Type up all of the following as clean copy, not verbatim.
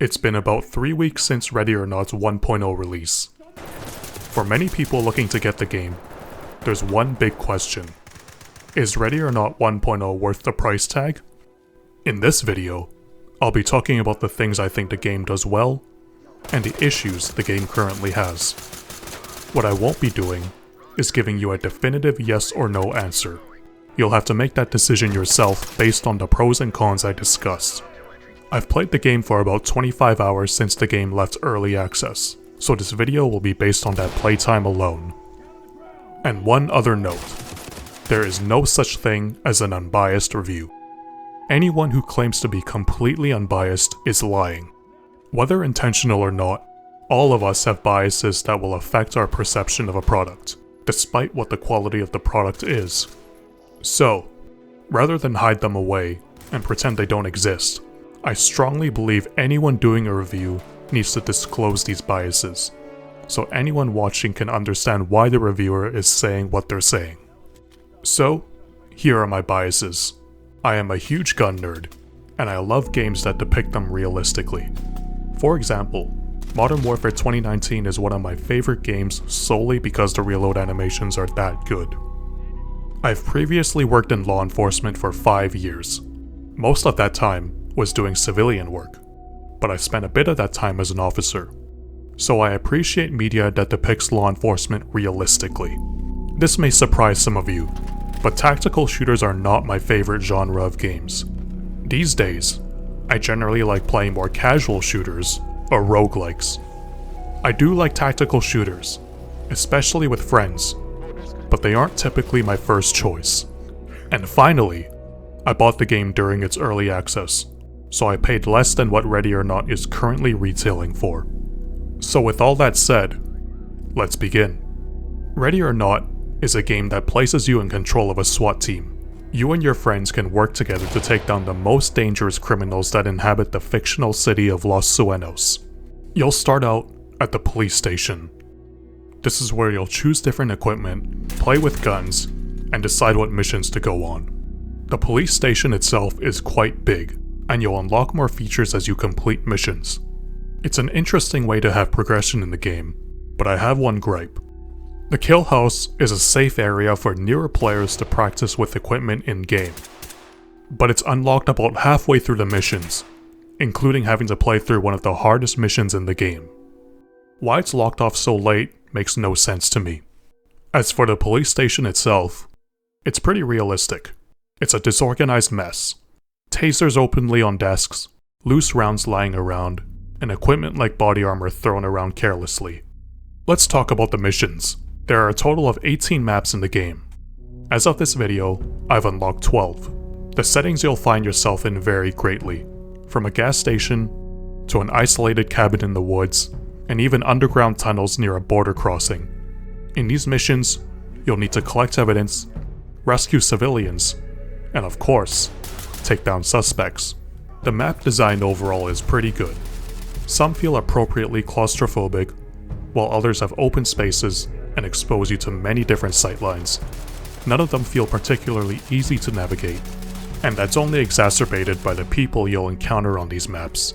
It's been about 3 weeks since Ready or Not's 1.0 release. For many people looking to get the game, there's one big question. Is Ready or Not 1.0 worth the price tag? In this video, I'll be talking about the things I think the game does well, and the issues the game currently has. What I won't be doing is giving you a definitive yes or no answer. You'll have to make that decision yourself based on the pros and cons I discussed. I've played the game for about 25 hours since the game left early access, so this video will be based on that playtime alone. And one other note, there is no such thing as an unbiased review. Anyone who claims to be completely unbiased is lying. Whether intentional or not, all of us have biases that will affect our perception of a product, despite what the quality of the product is. So, rather than hide them away and pretend they don't exist, I strongly believe anyone doing a review needs to disclose these biases, so anyone watching can understand why the reviewer is saying what they're saying. So, here are my biases. I am a huge gun nerd, and I love games that depict them realistically. For example, Modern Warfare 2019 is one of my favorite games solely because the reload animations are that good. I've previously worked in law enforcement for 5 years. Most of that time was doing civilian work, but I've spent a bit of that time as an officer. So I appreciate media that depicts law enforcement realistically. This may surprise some of you, but tactical shooters are not my favorite genre of games. These days, I generally like playing more casual shooters or roguelikes. I do like tactical shooters, especially with friends, but they aren't typically my first choice. And finally, I bought the game during its early access, so I paid less than what Ready or Not is currently retailing for. So with all that said, let's begin. Ready or Not is a game that places you in control of a SWAT team. You and your friends can work together to take down the most dangerous criminals that inhabit the fictional city of Los Sueños. You'll start out at the police station. This is where you'll choose different equipment, play with guns, and decide what missions to go on. The police station itself is quite big, and you'll unlock more features as you complete missions. It's an interesting way to have progression in the game, but I have one gripe. The kill house is a safe area for newer players to practice with equipment in-game, but it's unlocked about halfway through the missions, including having to play through one of the hardest missions in the game. Why it's locked off so late makes no sense to me. As for the police station itself, it's pretty realistic. It's a disorganized mess. Tasers openly on desks, loose rounds lying around, and equipment like body armor thrown around carelessly. Let's talk about the missions. There are a total of 18 maps in the game. As of this video, I've unlocked 12. The settings you'll find yourself in vary greatly, from a gas station, to an isolated cabin in the woods, and even underground tunnels near a border crossing. In these missions, you'll need to collect evidence, rescue civilians, and of course, take down suspects. The map design overall is pretty good. Some feel appropriately claustrophobic, while others have open spaces and expose you to many different sightlines. None of them feel particularly easy to navigate, and that's only exacerbated by the people you'll encounter on these maps.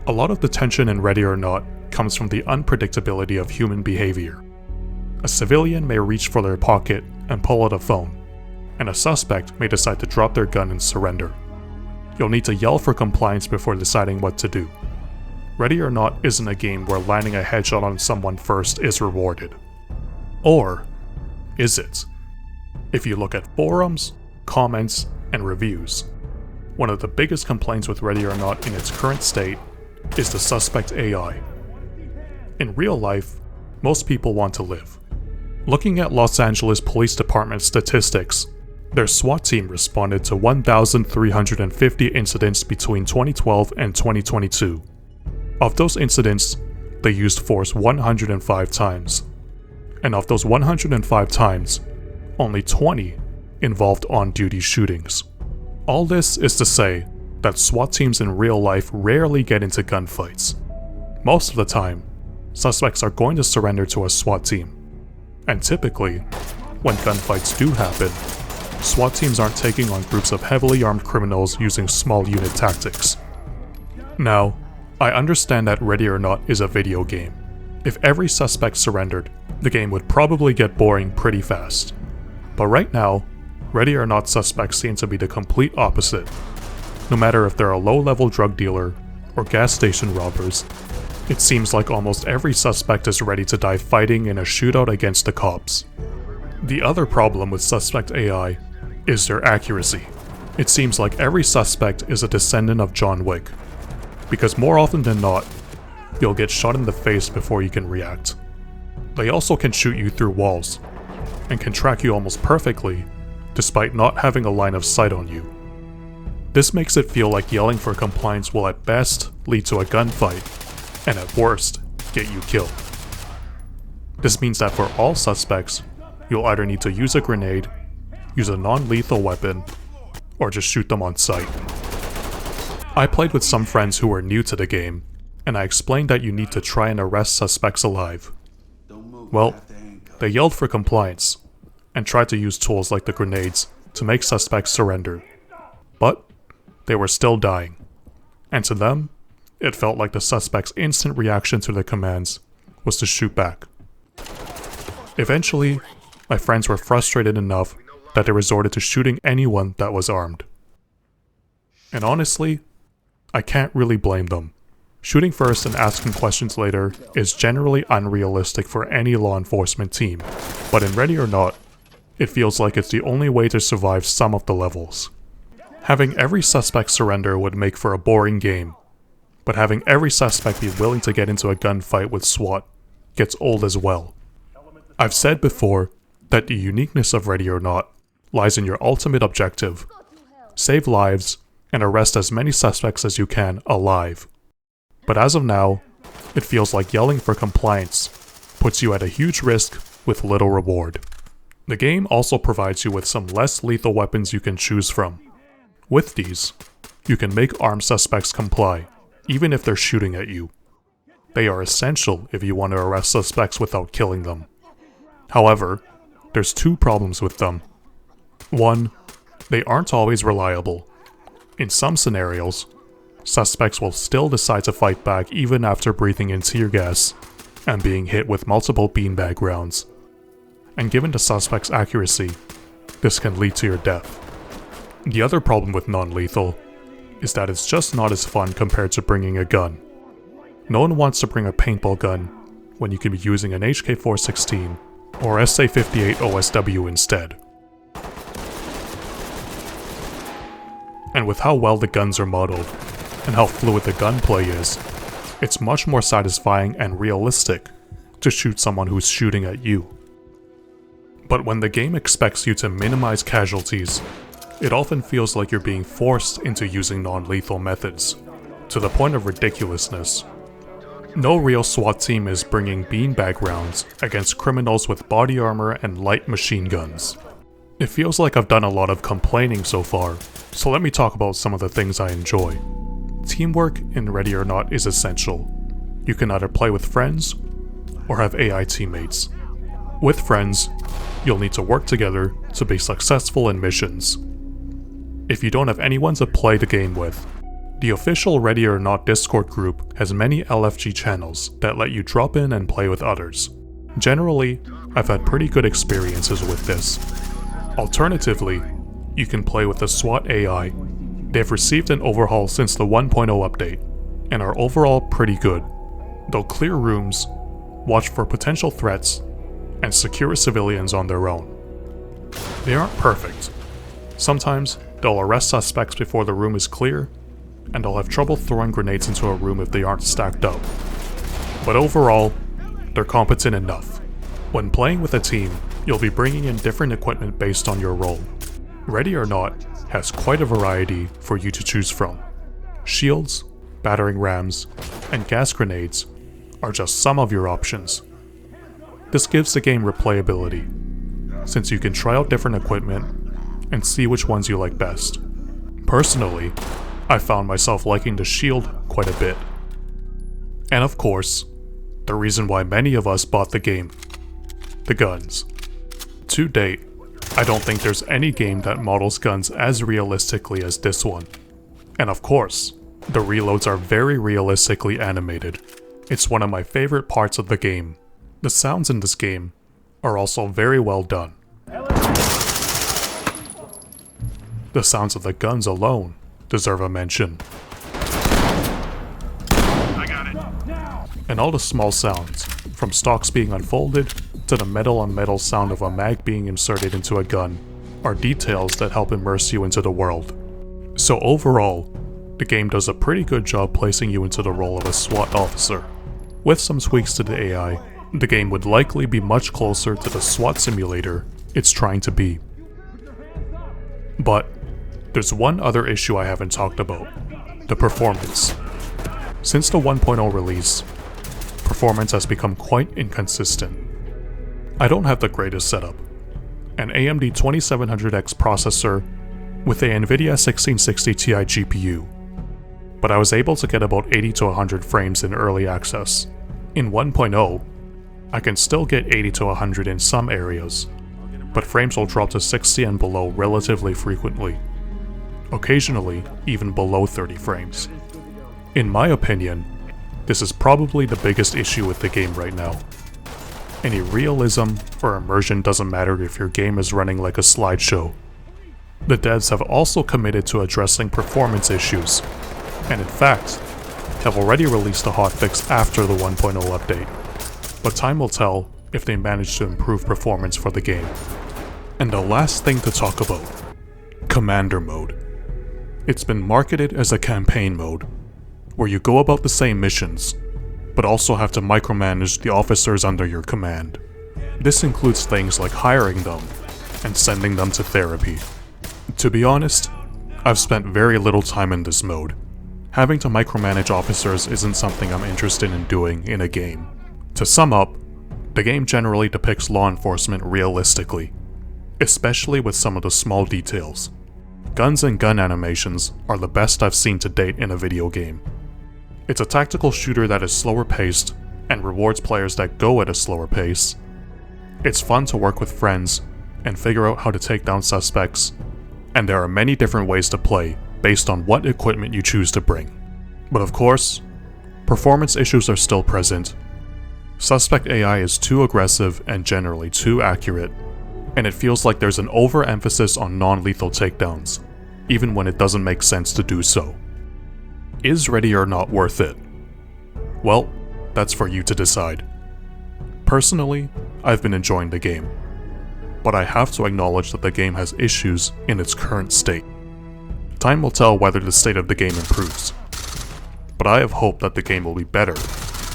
A lot of the tension in Ready or Not comes from the unpredictability of human behavior. A civilian may reach for their pocket and pull out a phone, and a suspect may decide to drop their gun and surrender. You'll need to yell for compliance before deciding what to do. Ready or Not isn't a game where landing a headshot on someone first is rewarded. Or is it? If you look at forums, comments, and reviews, one of the biggest complaints with Ready or Not in its current state is the suspect AI. In real life, most people want to live. Looking at Los Angeles Police Department statistics, their SWAT team responded to 1,350 incidents between 2012 and 2022. Of those incidents, they used force 105 times. And of those 105 times, only 20 involved on-duty shootings. All this is to say that SWAT teams in real life rarely get into gunfights. Most of the time, suspects are going to surrender to a SWAT team. And typically, when gunfights do happen, SWAT teams aren't taking on groups of heavily armed criminals using small unit tactics. Now, I understand that Ready or Not is a video game. If every suspect surrendered, the game would probably get boring pretty fast. But right now, Ready or Not suspects seem to be the complete opposite. No matter if they're a low-level drug dealer or gas station robbers, it seems like almost every suspect is ready to die fighting in a shootout against the cops. The other problem with suspect AI is their accuracy. It seems like every suspect is a descendant of John Wick, because more often than not, you'll get shot in the face before you can react. They also can shoot you through walls, and can track you almost perfectly, despite not having a line of sight on you. This makes it feel like yelling for compliance will at best lead to a gunfight, and at worst, get you killed. This means that for all suspects, you'll either need to use a grenade, use a non-lethal weapon, or just shoot them on sight. I played with some friends who were new to the game, and I explained that you need to try and arrest suspects alive. Well, they yelled for compliance, and tried to use tools like the grenades to make suspects surrender. But they were still dying, and to them, it felt like the suspect's instant reaction to the commands was to shoot back. Eventually, my friends were frustrated enough that they resorted to shooting anyone that was armed. And honestly, I can't really blame them. Shooting first and asking questions later is generally unrealistic for any law enforcement team, but in Ready or Not, it feels like it's the only way to survive some of the levels. Having every suspect surrender would make for a boring game, but having every suspect be willing to get into a gunfight with SWAT gets old as well. I've said before that the uniqueness of Ready or Not lies in your ultimate objective: save lives and arrest as many suspects as you can alive. But as of now, it feels like yelling for compliance puts you at a huge risk with little reward. The game also provides you with some less lethal weapons you can choose from. With these, you can make armed suspects comply, even if they're shooting at you. They are essential if you want to arrest suspects without killing them. However, there's two problems with them. One, they aren't always reliable. In some scenarios, suspects will still decide to fight back even after breathing in tear gas and being hit with multiple beanbag rounds. And given the suspect's accuracy, this can lead to your death. The other problem with non-lethal is that it's just not as fun compared to bringing a gun. No one wants to bring a paintball gun when you can be using an HK416 or SA-58 OSW instead. And with how well the guns are modeled, and how fluid the gunplay is, it's much more satisfying and realistic to shoot someone who's shooting at you. But when the game expects you to minimize casualties, it often feels like you're being forced into using non-lethal methods, to the point of ridiculousness. No real SWAT team is bringing beanbag rounds against criminals with body armor and light machine guns. It feels like I've done a lot of complaining so far, so let me talk about some of the things I enjoy. Teamwork in Ready or Not is essential. You can either play with friends or have AI teammates. With friends, you'll need to work together to be successful in missions. If you don't have anyone to play the game with, the official Ready or Not Discord group has many LFG channels that let you drop in and play with others. Generally, I've had pretty good experiences with this. Alternatively, you can play with the SWAT AI. They've received an overhaul since the 1.0 update, and are overall pretty good. They'll clear rooms, watch for potential threats, and secure civilians on their own. They aren't perfect. Sometimes, they'll arrest suspects before the room is clear, and they'll have trouble throwing grenades into a room if they aren't stacked up. But overall, they're competent enough. When playing with a team, you'll be bringing in different equipment based on your role. Ready or Not has quite a variety for you to choose from. Shields, battering rams, and gas grenades are just some of your options. This gives the game replayability, since you can try out different equipment and see which ones you like best. Personally, I found myself liking the shield quite a bit. And of course, the reason why many of us bought the game: the guns. To date, I don't think there's any game that models guns as realistically as this one. And of course, The reloads are very realistically animated. It's one of my favorite parts of the game. The sounds in this game are also very well done. The sounds of the guns alone deserve a mention. I got it. And all the small sounds, from stocks being unfolded to the metal on metal sound of a mag being inserted into a gun, are details that help immerse you into the world. So overall, the game does a pretty good job placing you into the role of a SWAT officer. With some tweaks to the AI, the game would likely be much closer to the SWAT simulator it's trying to be. But there's one other issue I haven't talked about: the performance. Since the 1.0 release, performance has become quite inconsistent. I don't have the greatest setup: an AMD 2700X processor with a NVIDIA 1660 Ti GPU, but I was able to get about 80 to 100 frames in early access. In 1.0, I can still get 80 to 100 in some areas, but frames will drop to 60 and below relatively frequently, occasionally even below 30 frames. In my opinion, this is probably the biggest issue with the game right now. Any realism or immersion doesn't matter if your game is running like a slideshow. The devs have also committed to addressing performance issues, and in fact, have already released a hotfix after the 1.0 update. But time will tell if they manage to improve performance for the game. And the last thing to talk about: Commander Mode. It's been marketed as a campaign mode, where you go about the same missions, but also have to micromanage the officers under your command. This includes things like hiring them and sending them to therapy. To be honest, I've spent very little time in this mode. Having to micromanage officers isn't something I'm interested in doing in a game. To sum up, the game generally depicts law enforcement realistically, especially with some of the small details. Guns and gun animations are the best I've seen to date in a video game. It's a tactical shooter that is slower paced and rewards players that go at a slower pace. It's fun to work with friends and figure out how to take down suspects, and there are many different ways to play based on what equipment you choose to bring. But of course, performance issues are still present. Suspect AI is too aggressive and generally too accurate, and it feels like there's an overemphasis on non-lethal takedowns, even when it doesn't make sense to do so. Is Ready or Not worth it? Well, that's for you to decide. Personally, I've been enjoying the game, but I have to acknowledge that the game has issues in its current state. Time will tell whether the state of the game improves, but I have hope that the game will be better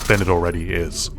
than it already is.